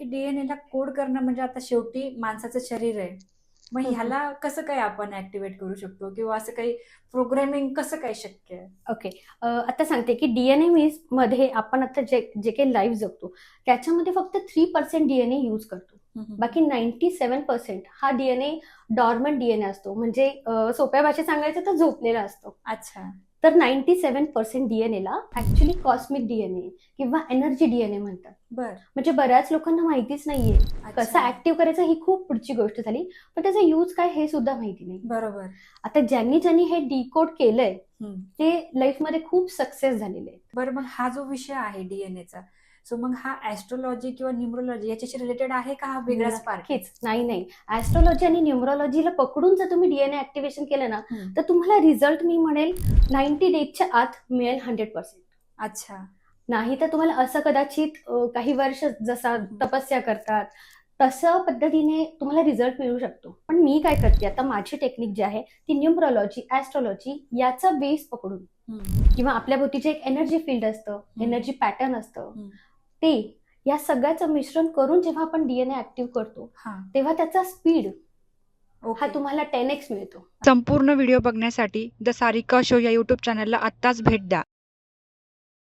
की डीएनए ला कोड करणं म्हणजे आता शेवटी माणसाचं शरीर आहे. मग हं, हं. ह्याला कसं काय आपण ऍक्टिव्हेट करू शकतो किंवा असं काही प्रोग्रामिंग कसं काय शक्य आहे? ओके. आता सांगते की डीएनए मध्ये आपण आता जे जे काही लाईफ जगतो त्याच्यामध्ये फक्त 3% डीएनए यूज करतो. बाकी 97% हा डीएनए डॉर्मंट डीएनए असतो. म्हणजे सोप्या भाषेत सांगायचं तर झोपलेला असतो. अच्छा. तर 97% डीएनएला ऍक्च्युली कॉस्मिक डीएनए किंवा एनर्जी डीएनए म्हणतात. बर. म्हणजे बऱ्याच लोकांना माहितीच नाहीये कसं अच्छा. ऍक्टिव्ह करायचं ही खूप पुढची गोष्ट झाली. पण त्याचा यूज काय हे सुद्धा माहिती नाही. बरोबर. आता ज्यांनी ज्यांनी हे डिकोड केलंय हम्म. ते लाईफमध्ये खूप सक्सेस झालेले आहेत. बरं, मग हा जो विषय आहे डीएनएचा, सो मग हा ऍस्ट्रोलॉजी किंवा न्यूमरोलॉजी याच्याशी रिलेटेड आहे का, हा वेगळाच पार्ट? नक्कीच नाही. ऍस्ट्रोलॉजी आणि न्यूमरोलॉजीला पकडून जर तुम्ही डीएनए ऍक्टिव्हेशन केलं ना तर तुम्हाला रिझल्ट मी म्हणेल 90 डेजच्या आत मिळेल 100%. अच्छा. नाही तर तुम्हाला असं कदाचित काही वर्ष जसा तपस्या करतात तसं पद्धतीने तुम्हाला रिझल्ट मिळू शकतो. पण मी काय करते आता, माझी टेक्निक जी आहे ती न्यूमरोलॉजी ऍस्ट्रोलॉजी याचा बेस पकडून किंवा आपल्या भोवतीचे एक एनर्जी फील्ड असतं, एनर्जी पॅटर्न असतं, ते या सगळ्याचं मिश्रण करून जेव्हा आपण डीएनए ऍक्टिव्ह करतो तेव्हा त्याचा स्पीड हा तुम्हाला 10x मिळतो. संपूर्ण व्हिडिओ बघण्यासाठी द सारिका शो या यूट्यूब चॅनलला आत्ताच भेट द्या.